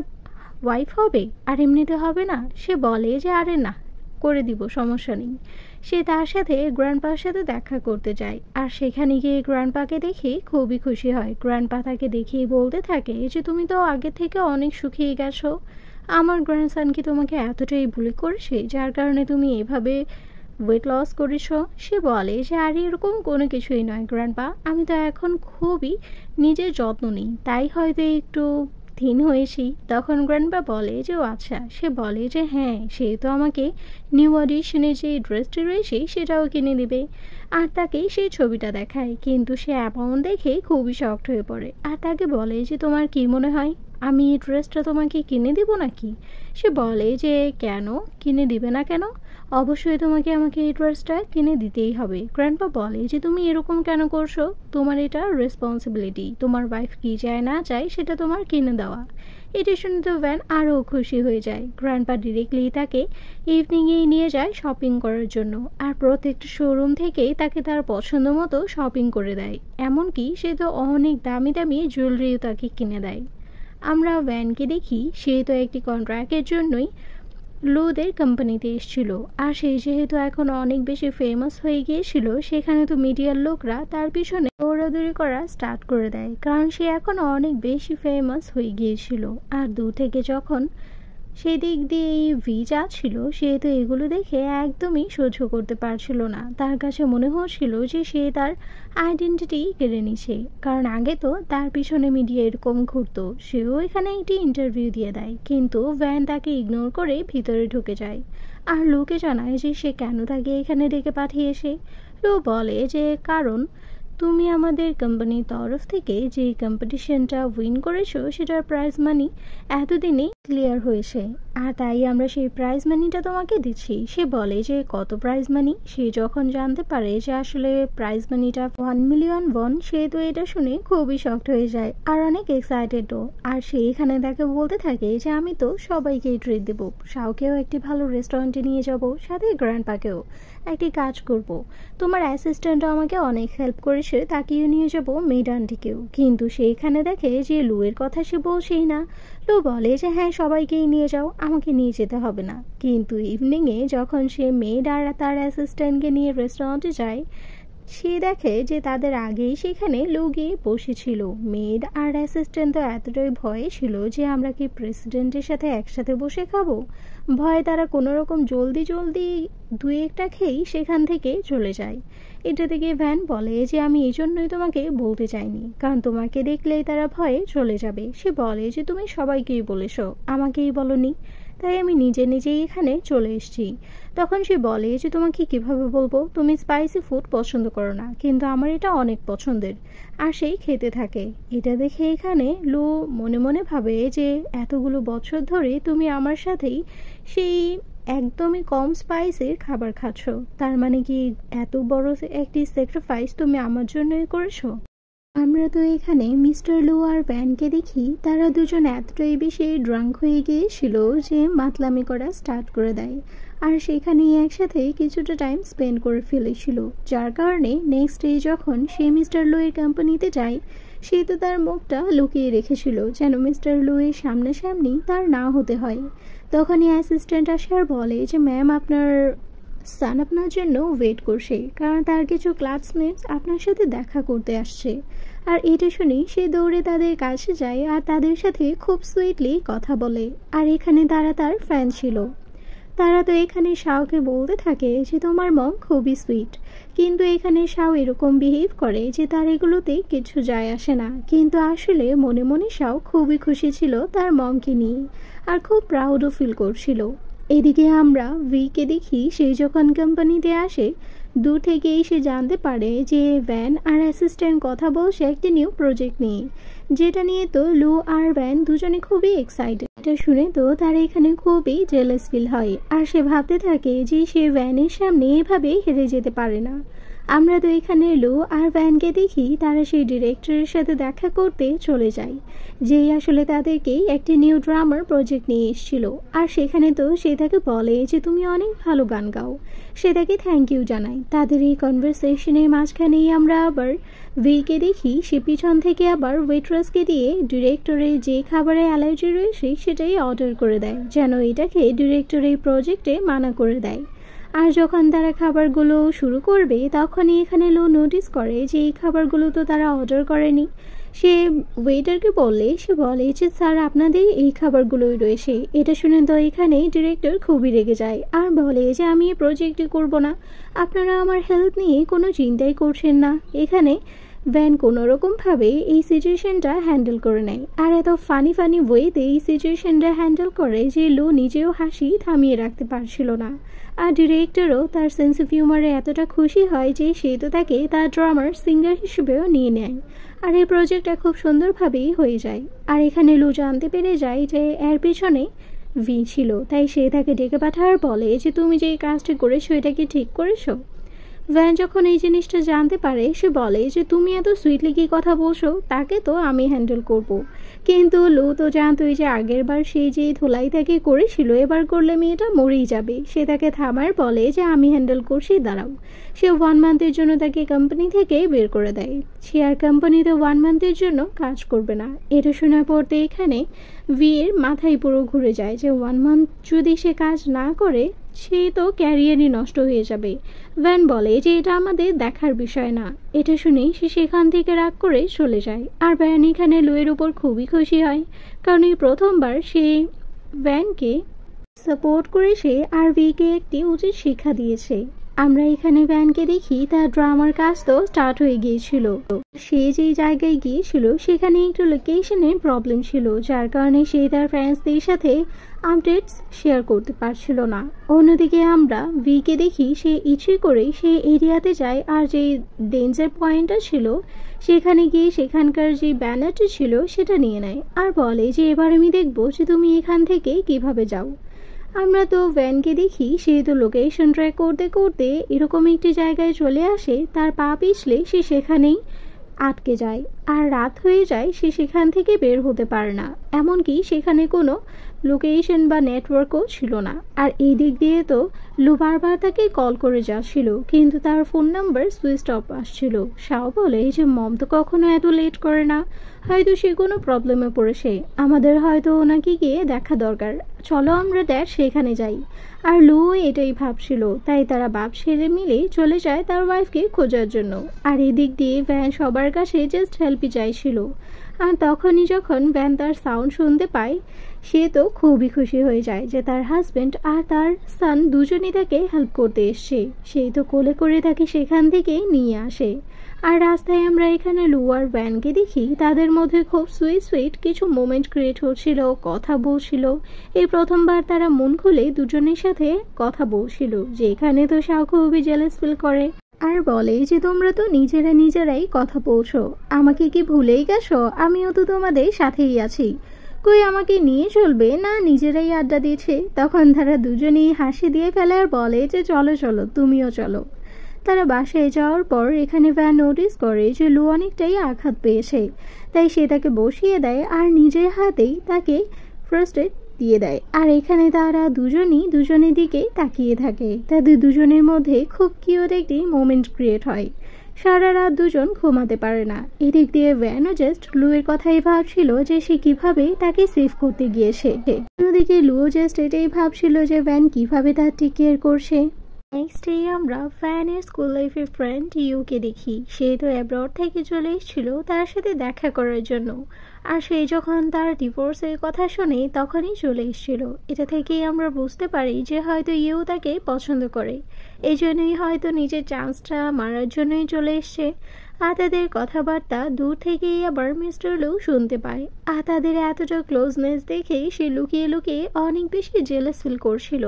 ওয়াইফ হবে আর এমনিতে হবে না? সে বলে যে আরে না, করে দিব, সমস্যা নেই। সে তার সাথে গ্র্যান্ডপার সাথে দেখা করতে যায় আর সেখানে গিয়ে গ্র্যান্ডপাকে দেখে খুবই খুশি হয়। গ্র্যান্ডপা তাকে দেখেই বলতে থাকে যে তুমি তো আগে থেকে অনেক শুকিয়ে গেছো, আমার গ্র্যান্ডসন কি তোমাকে এতটাই বুলি করেছে যার কারণে তুমি এভাবে ওয়েট লস করেছ? সে বলে যে আর এরকম কোনো কিছুই নয় গ্র্যান্ডপা, আমি তো এখন খুবই নিজের যত্ন নিই, তাই হয়তো একটু থিন হয়েছি। তখন গ্র্যান্ডপা বলে যে ও আচ্ছা। সে বলে যে হ্যাঁ, সে তো আমাকে নিউ অডিশনে যে ড্রেসটি রয়েছে সেটাও কিনে দিবে আর তাকে সেই ছবিটা দেখায়, কিন্তু সে অ্যামাউন্ট দেখে খুবই শকড হয়ে পড়ে আর তাকে বলে যে তোমার কি মনে হয় আমি এই ড্রেসটা তোমাকে কিনে দিব নাকি? সে বলে যে কেন কিনে দিবে না কেন, অবশ্যই তোমাকে আমাকে এই ড্রেসটা কিনে দিতেই হবে। গ্র্যান্ডপা বলে যে তুমি এরকম কেন করছো, তোমার এটা রেসপন্সিবিলিটি, তোমার ওয়াইফ কি চায় না চায় সেটা তোমার কিনে দেওয়া। এটি শুনে তো ভ্যান আরও খুশি হয়ে যায়। গ্র্যান্ডপা ডিরেক্টলি তাকে ইভিনিংয়েই নিয়ে যায় শপিং করার জন্য আর প্রত্যেকটা শোরুম থেকেই তাকে তার পছন্দ মতো শপিং করে দেয়, এমনকি সে তো অনেক দামি দামি জুয়েলারিও তাকে কিনে দেয়। আমরা ভ্যানকে দেখি সে তো একটি কন্ট্রাক্টের জন্যই লুদের কোম্পানিতে এসেছিল আর সে যেহেতু এখন অনেক বেশি ফেমাস হয়ে গিয়েছিল, সেখানে তো মিডিয়ার লোকরা তার পিছনে দৌড়াদৌড়ি করা স্টার্ট করে দেয়, কারণ সে এখন অনেক বেশি ফেমাস হয়ে গিয়েছিল। আর দূর থেকে যখন সেদিক দিয়ে এই ভি যাচ্ছিল, সে তো এগুলো দেখে একদমই সহ্য করতে পারছিল না। তার কাছে মনে হচ্ছিল যে সে তার আইডেন্টিটি কেড়ে নিছে, কারণ আগে তো তার পিছনে মিডিয়া এরকম ঘুরতো। সেও এখানে একটি ইন্টারভিউ দিয়ে দেয়, কিন্তু ভ্যান তাকে ইগনোর করে ভিতরে ঢুকে যায় আর লুকে জানায় যে সে কেন তাকে এখানে ডেকে পাঠিয়েছে। লু বলে যে কারণ তুমি আমাদের কোম্পানির তরফ থেকে যে কম্পিটিশনটা উইন করেছো সেটার প্রাইজ মানি এতদিনে ক্লিয়ার হয়েছে আর তাই আমরা সেই প্রাইজ মানিটা তোমাকে দিচ্ছি। সে বলে যে কত প্রাইজ মানি? সে যখন জানতে পারে যে আসলে প্রাইজ মানিটা 1 মিলিয়ন ওয়ান, সে তো এটা শুনে খুবই শকড হয়ে যায় আর অনেক এক্সাইটেডও। আর সে এখানে তাকে বলতে থাকে যে আমি তো সবাইকেই ট্রিট দেবো, শাওকেও একটি ভালো রেস্টুরেন্টে নিয়ে যাব, সাথে গ্র্যান্ডপাকেও একটি কাজ করব, তোমার অ্যাসিস্ট্যান্টও আমাকে অনেক হেল্প করেছে, তাকেও নিয়ে যাব, মেড আন্টিকেও। কিন্তু সেইখানে দেখে যে লুয়ের কথা সে বলছেই না। লু বলে যে হ্যাঁ সবাইকেই নিয়ে যাও, আমাকে নিয়ে যেতে হবে না। কিন্তু ইভিনিংয়ে যখন সে মেড আর তার অ্যাসিস্ট্যান্টকে নিয়ে রেস্টুরেন্টে যায়, সে দেখে যে তাদের আগেই সেখানে লোক গিয়ে বসেছিল। মেড আর অ্যাসিস্ট্যান্ট তো এতটাই ভয়ে ছিল যে আমরা কি প্রেসিডেন্টের সাথে একসাথে বসে খাবো। ভয়ে তারা কোনো রকম জলদি জলদি দুই একটা খেয়েই সেখান থেকে চলে যায়। এটা থেকে ভ্যান বলে যে আমি এই জন্যই তোমাকে বলতে চাইনি, কারণ তোমাকে দেখলেই তারা ভয়ে চলে যাবে। সে বলে যে তুমি সবাইকেই বলেছ, আমাকেই বলনি, তাই আমি নিজে নিজেই এখানে চলে এসেছি। তখন সে বলে যে তোমাকে কিভাবে বলবো, তুমি স্পাইসি ফুড পছন্দ করো না, কিন্তু আমার এটা অনেক পছন্দের। আর সেই খেতে থাকে। এটা দেখে এখানে লু মনে মনে ভাবে যে এতগুলো বছর ধরে তুমি আমার সাথেই সেই একদমই কম স্পাইসের খাবার খাচ্ছ, তার মানে কি এত বড় একটি স্যাক্রিফাইস তুমি আমার জন্যই করেছো। আমরা তো এখানে মিস্টার লু আর ভ্যানকে দেখি তারা দুজন এতটাই বেশি ড্রাঙ্ক হয়ে গিয়েছিল যে মাতলামি করা স্টার্ট করে দেয়, আর সেখানেই একসাথে কিছুটা টাইম স্পেন্ড করে ফেলেছিল, যার কারণে নেক্সট ডে যখন সে মিস্টার লু এর কোম্পানিতে যায় সে তো তার মুখটা লুকিয়ে রেখেছিল যেন মিস্টার লু এর সামনাসামনি তার না হতে হয়। তখনই অ্যাসিস্ট্যান্ট আসে আর বলে যে ম্যাম আপনার সান আপনার জন্য ওয়েট করছে, কারণ তার কিছু ক্লাসমেটস আপনার সাথে দেখা করতে আসছে। আর এটা শুনেই সে দৌড়ে তাদের কাছে যায় আর তাদের সাথে খুব সুইটলি কথা বলে। আর এখানে তারা তার ফ্যান ছিল। তারা তো এখানে শাওকে বলতে থাকে যে তোমার মম খুবই সুইট, কিন্তু এখানে শাও এরকম বিহেভ করে যে তার এগুলোতে কিছু যায় আসে না, কিন্তু আসলে মনে মনে শাও খুবই খুশি ছিল তার মমকে নিয়ে আর খুব প্রাউডও ফিল করছিল। এদিকে আমরা ভিকে দেখি সে যখন কোম্পানিতে আসে দূর থেকেই সে জানতে পারে যে ভ্যান আর অ্যাসিস্ট্যান্ট কথা বলছে একটি নিউ প্রজেক্ট নিয়ে, যেটা নিয়ে তো লু আর ভ্যান দুজনে খুবই এক্সাইটেড। এটা শুনে তো তার এখানে খুবই জেলাস ফিল হয় আর সে ভাবতে থাকে যে সে ভ্যানের সামনে এভাবে হেরে যেতে পারে না। আমরা তো এখানে লু আর ভ্যানকে দেখি তারা সেই ডিরেক্টরের সাথে দেখা করতে চলে যায়, যেই আসলে তাদেরকেই একটি নিউ ড্রামার প্রজেক্ট নিয়ে এসেছিল। আর সেখানে তো সে তাকে বলে যে তুমি অনেক ভালো গান গাও, সে তাকে থ্যাংক ইউ জানায়। তাদের এই কনভারসেশনের মাঝখানেই আমরা আবার ভিকে দেখি সে পিছন থেকে আবার ওয়েট্রেসকে দিয়ে ডিরেক্টরের যে খাবারে অ্যালার্জি রয়েছে সেটাই অর্ডার করে দেয়, যেন এটাকে ডিরেক্টর এই প্রজেক্টে মানা করে দেয়। আর যখন তারা খাবারগুলো শুরু করবে তখনই এখানে লো নোটিস করে যে এই খাবারগুলো তো তারা অর্ডার করেনি। সে ওয়েটারকে বললে সে বলে যে স্যার আপনাদের এই খাবারগুলোই রয়েছে। এটা শুনে তো এখানে ডিরেক্টর খুবই রেগে যায় আর বলে যে আমি এই প্রজেক্টই করবো না, আপনারা আমার হেলথ নিয়ে কোনো চিন্তাই করছেন না। এখানে ভ্যান কোনোরকমভাবে এই সিচুয়েশনটা হ্যান্ডেল করে নেয় আর এত ফানি ওয়েতে এই সিচুয়েশনটা হ্যান্ডেল করে যে লো নিজেও হাসি থামিয়ে রাখতে পারছিল না। আর ডিরেক্টরও তার সেন্স অফ হিউমারে এতটা খুশি হয় যে সে তো তাকে তার ড্রামার সিঙ্গার হিসেবেও নিয়ে নেয় আর এই প্রজেক্টটা খুব সুন্দরভাবেই হয়ে যায়। আর এখানে লু জানতে পেরে যায় যে এর পেছনে ভি ছিল, তাই সে তাকে ডেকে পাঠার বলে যে তুমি যে কাজটা করেছো এটা কি ঠিক করেছো। ভ্যান যখন এই জিনিসটা জানতে পারে সে বলে যে তুমি এত সুইটলি কি কথা বলছো, তাকে তো আমি হ্যান্ডেল করব। কিন্তু লু তো জানতোই যে আগের বার সে যে ধোলাই তাকে করেছিল এবার করলে মেয়েটা মরেই যাবে। সে তাকে থামার বলে যে আমি হ্যান্ডেল করছি, দাঁড়াও। সে 1 মান্থের জন্য তাকে কোম্পানি থেকে বের করে দেয়। সে আর কোম্পানিতে 1 মান্থের জন্য কাজ করবে না। এটা শোনার পরতে এখানে ভি এর মাথায় পুরো ঘুরে যায় যে 1 মান্থ যদি সে কাজ না করে সে তো ক্যারিয়ারই নষ্ট হয়ে যাবে। ভ্যান বলে যে এটা আমাদের দেখার বিষয় না। এটা শুনেই সে সেখান থেকে রাগ করে চলে যায়। আর ভ্যান এখানে লুয়ের উপর খুবই খুশি হয়, কারণ এই প্রথমবার সে ভ্যানকে সাপোর্ট করে সে আর ভিকে একটি উচিত শিক্ষা দিয়েছে। আমরা এখানে ভ্যানকে দেখি তার ড্রামার কাজ তো স্টার্ট হয়ে গিয়েছিল। সে যে জায়গায় গিয়েছিল সেখানে একটু লোকেশনের প্রবলেম ছিল, যার কারণে সে তার ফ্রেন্ডসদের সাথে আপডেটস শেয়ার করতে পারছিল না। অন্যদিকে আমরা ভিকে দেখি সে ইচ্ছে করে সে এরিয়াতে যায় আর যে ডেঞ্জার পয়েন্টটা ছিল সেখানে গিয়ে সেখানকার যে ব্যানারটা ছিল সেটা নিয়ে নেয় আর বলে যে এবার আমি দেখবো যে তুমি এখান থেকে কিভাবে যাও। আমরা তো ভ্যানকে দেখি সে তো লোকেশন ট্র্যাক করতে করতে এরকম একটি জায়গায় চলে আসে, তার পা পিছলে সে সেখানেই আটকে যায়। আর রাত হয়ে যায়, সে সেখান থেকে বের হতে পারে না। এমনকি সেখানে কোনো লোকেশন বা নেটওয়ার্কও ছিল না। আর এই দিক দিয়ে তো লু বারবার তাকে কল করে যাচ্ছিল, কিন্তু তার ফোন নাম্বার সুইচ অফ আসছিল। শাও বলে যে মম তো কখনো এত লেট করে না, হয়তো সে কোনো প্রবলেমে পড়েছে, আমাদের হয়তো ওনাকে গিয়ে দেখা দরকার, চলো আমরা সেখানে যাই। আর লু এটাই ভাবছিল, তাই তারা বাপ ছেলে মিলে চলে যায় তার ওয়াইফকে খোঁজার জন্য। আর এদিক দিয়ে ভ্যান সবার কাছে জাস্ট হেল্পই চাইছিল। আর তখনই যখন ভ্যান তার সাউন্ড শুনতে পায়, সে তো খুবই খুশি হয়ে যায় যে তার হাজব্যান্ড আর তার সান দুজনই তাকে হেল্প করতে এসছে। সেই তো কোলে করে তাকে সেখান থেকে নিয়ে আসে। আর রাস্তায় আমরা এখানে লু আর ভ্যানকে দেখি, তাদের মধ্যে খুব সুইট সুইট কিছু মোমেন্ট ক্রিয়েট হচ্ছিল, কথা বলছিল। এই প্রথমবার তারা মন খুলে দুজনের সাথে কথা বলছিল, যেখানে তো শাও খুবই জেলাস ফিল করে আর বলে যে তোমরা তো নিজেরাই কথা বলছো, আমাকে কি ভুলেই গেছো? আমিও তো তোমাদের সাথেই আছি, কই আমাকে নিয়ে চলবে না? নিজেরাই আড্ডা দিয়েছে। তখন তারা দুজনেই হাসি দিয়ে ফেলে আর বলে যে চলো চলো, তুমিও চলো। তারা বাসায় যাওয়ার পর এখানে ভ্যান নোটিস করে যে লু অনেকটাই আঘাত পেয়েছে, তাই সে তাকে বসিয়ে দেয় আর নিজের হাতেই তাকে ফার্স্ট এড দিয়ে দেয়। আর এখানে তারা দুজনই দুজনের দিকে তাকিয়ে থাকে, তাদের দুজনের মধ্যে খুব কিউট একটি মোমেন্ট ক্রিয়েট হয়। সারা রাত দুজন ঘুমাতে পারে না। এদিক দিয়ে ভ্যানও জাস্ট লুয়ের কথাই ভাবছিল যে সে কিভাবে তাকে সেভ করতে গিয়েছে। অন্যদিকে লুও জাস্ট এটাই ভাবছিল যে ভ্যান কিভাবে তার টেক কেয়ার করছে। নেক্সট ডে আমরা ভ্যানের স্কুল লাইফের ফ্রেন্ড ইউকে দেখি। সে তো অ্যাব্রড থেকে চলে এসেছিল তার সাথে দেখা করার জন্য, আর সে যখন তার ডিভোর্সের কথা শোনে তখনই চলে এসেছিল। এটা থেকেই আমরা বুঝতে পারি যে হয়তো ইউ তাকে পছন্দ করে, এই জন্যই হয়তো নিজের চান্সটা মারার জন্যই চলে এসছে। আর তাদের কথাবার্তা দূর থেকেই আবার মিস্টার লু শুনতে পায়। আর তাদের এতটা ক্লোজনেস দেখেই সে লুকিয়ে লুকিয়ে অনেক বেশি জেলাস ফিল করছিল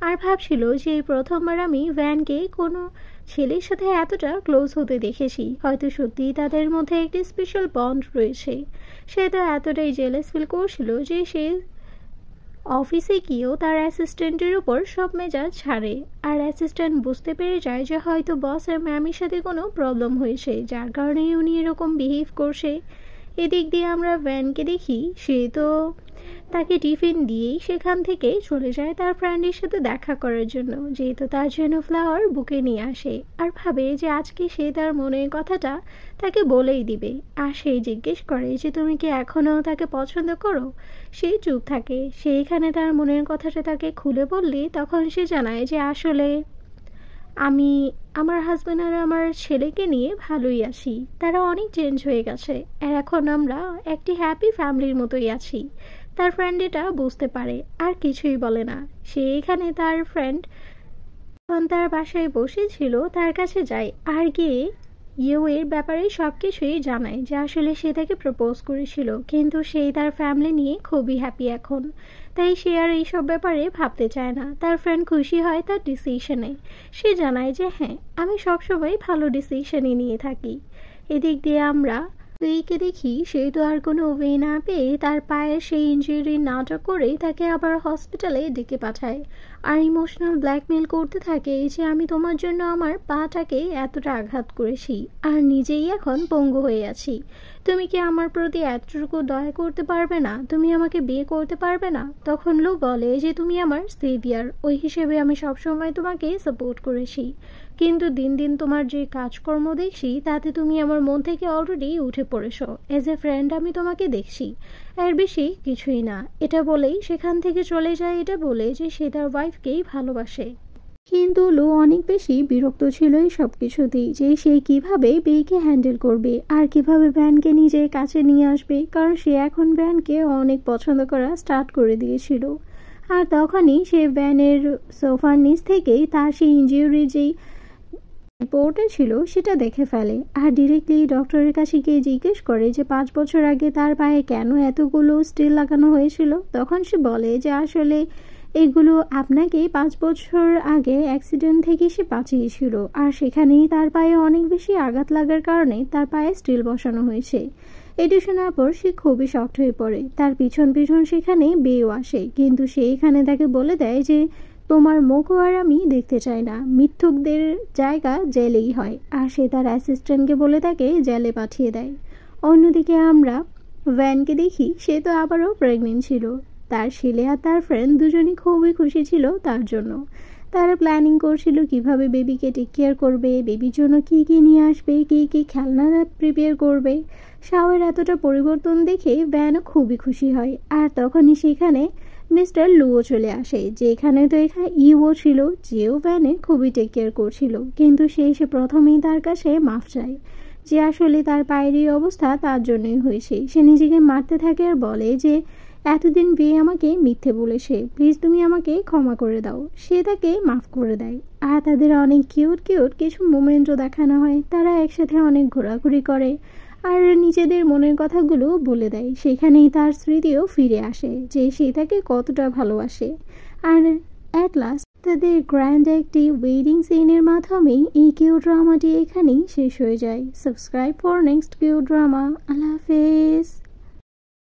আর ভাবছিল যে এই প্রথমবার আমি ভ্যানকে কোনো ছেলের সাথে এতটা ক্লোজ হতে দেখেছি, হয়তো সত্যিই তাদের মধ্যে একটি স্পেশাল বন্ড রয়েছে। সে তো এতটাই জেলাস ফিল করছিল যে সে অফিসে গিয়েও তার অ্যাসিস্ট্যান্টের উপর সব মেজাজ ছাড়ে। আর অ্যাসিস্ট্যান্ট বুঝতে পেরে যায় যে হয়তো বসের ম্যামের সাথে কোনো প্রবলেম হয়েছে, যার কারণে উনি এরকম বিহেভ করছে। এদিক দিয়ে আমরা ভ্যানকে দেখি, সে তো তাকে টিফিন দিয়েই সেখান থেকে চলে যায় তার ফ্রেন্ডের সাথে দেখা করার জন্য, যেহেতু তার জন্য ফ্লাওয়ার বুকে নিয়ে আসে। আর ভাবে যে আজকে সে তার মনের কথাটা তাকে বলেই দিবে। আর সে জিজ্ঞেস করে যে তুমি কি এখনও তাকে পছন্দ করো? সে চুপ থাকে। সে এখানে তার মনের কথাটা তাকে খুলে বললে তখন সে জানায় যে আসলে আমি আমার হাজব্যান্ড আর আমার ছেলেকে নিয়ে ভালোই আছি, তারা অনেক চেঞ্জ হয়ে গেছে, আর এখন আমরা একটি হ্যাপি ফ্যামিলির মতোই আছি। তার ফ্রেন্ড এটা বুঝতে পারে আর কিছুই বলে না। সে এখানে তার ফ্রেন্ড যখন তার বাসায় বসেছিল তার কাছে যায় আর গিয়ে ইউ এর ব্যাপারে সব কিছুই জানায় যে আসলে সে তাকে প্রপোজ করেছিল, কিন্তু সেই তার ফ্যামিলি নিয়ে খুবই হ্যাপি এখন, তাই সে আর এইসব ব্যাপারে ভাবতে চায় না। তার ফ্রেন্ড খুশি হয় তার ডিসিশনে। সে জানায় যে হ্যাঁ, আমি সবসময় ভালো ডিসিশনই নিয়ে থাকি। এদিক দিয়ে আমরা কে দেখি, সে তো আর কোনো ওয়ে না পেয়ে তার পায়ের সেই ইঞ্জুরি নাটক করে তাকে আবার হসপিটালে ডেকে পাঠায় আর ইমোশনাল ব্ল্যাকমেল করতে থাকে যে আমি তোমার জন্য আমার পাটাকে এতটা আঘাত করেছি আর নিজেই এখন পঙ্গু হয়ে আছি, তুমি কি আমার প্রতি এতটুকু দয়া করতে পারবে না? তুমি আমাকে বিয়ে করতে পারবে না? তখন লোক বলে যে তুমি আমার সেভিয়ার, ওই হিসেবে আমি সবসময় তোমাকে সাপোর্ট করেছি, কিন্তু দিন দিন তোমার যে কাজকর্ম দেখছি তাতে তুমি আমার মন থেকে অলরেডি উঠে পড়েছো। এজ এ ফ্রেন্ড আমি তোমাকে দেখছি, এর বেশি কিছুই না। এটা বলেই সেখান থেকে চলে যায়, এটা বলে যে সে তার ওয়াইফকেই ভালোবাসে। কিন্তু লু অনেক বেশি বিরক্ত ছিল এই সব কিছুতেই, যে সে কিভাবে বেইকে হ্যান্ডেল করবে আর কিভাবে ভ্যানকে নিজের কাছে নিয়ে আসবে, কারণ সে এখন ভ্যানকে অনেক পছন্দ করা স্টার্ট করে দিয়েছিল। আর তখনই সে ভ্যানের সোফার নিচ থেকেই তার সেই ইনজিউরি যেই রিপোর্টে ছিল সেটা দেখে ফেলে আর ডিরেক্টলি ডক্টরের কাছে গিয়ে জিজ্ঞেস করে যে 5 বছর আগে তার পায়ে কেন এতগুলো স্টিল লাগানো হয়েছিল। তখন সে বলে যে আসলে এগুলো আপনাকে 5 বছর আগে অ্যাক্সিডেন্ট থেকে সে বাঁচিয়েছিল, আর সেখানেই তার পায়ে অনেক বেশি আঘাত লাগার কারণে তার পায়ে স্টিল বসানো হয়েছে। এটি শোনার পর সে খুবই শক্ট হয়ে পড়ে। তার পিছন পিছন সেখানে বেও আসে, কিন্তু সে এখানে তাকে বলে দেয় যে তোমার মুখও আর আমি দেখতে চাই না, মিথ্যুকদের জায়গা জেলেই হয়। আর সে তার অ্যাসিস্ট্যান্টকে বলে তাকে জেলে পাঠিয়ে দেয়। অন্যদিকে আমরা ভ্যানকে দেখি, সে তো আবারও প্রেগনেন্ট ছিল। তার ছেলে আর তার ফ্রেন্ড দুজনই খুবই খুশি ছিল তার জন্য। তারা প্ল্যানিং করছিল কিভাবে বেবিকে টেক কেয়ার করবে, বেবির জন্য কী কী নিয়ে আসবে, কী কী খেলনা প্রিপেয়ার করবে। শাওয়ের এতটা পরিবর্তন দেখে ভ্যানও খুবই খুশি হয়। আর তখনই সেখানে মিস্টার লুও চলে আসে, যেখানে তো এখানে ইও ছিল, যেও ভ্যানে খুবই টেক কেয়ার করছিল। কিন্তু সে এসে প্রথমেই তার কাছে মাফ চায়, যে আসলে তার পায়ের এই অবস্থা তার জন্যই হয়েছে। সে নিজেকে মারতে থাকে আর বলে যে এতদিন বিয়ে আমাকে মিথ্যে বলেছে, প্লিজ তুমি আমাকে ক্ষমা করে দাও। সে তাকে মাফ করে দেয়। আর তাদের অনেক কিউট কিউট কিছু মোমেন্টও দেখানো হয়। তারা একসাথে অনেক ঘোরাঘুরি করে আর নিজেদের মনের কথাগুলো বলে দেয়। সেখানেই তার স্মৃতিও ফিরে আসে, যে সে তাকে কতটা ভালোবাসে। আর অ্যাট লাস্ট তাদের গ্র্যান্ড একটি ওয়েডিং সিনের মাধ্যমেই এই কিউ ড্রামাটি এখানেই শেষ হয়ে যায়। Subscribe for next Q drama. আল্লাহ হাফেজ।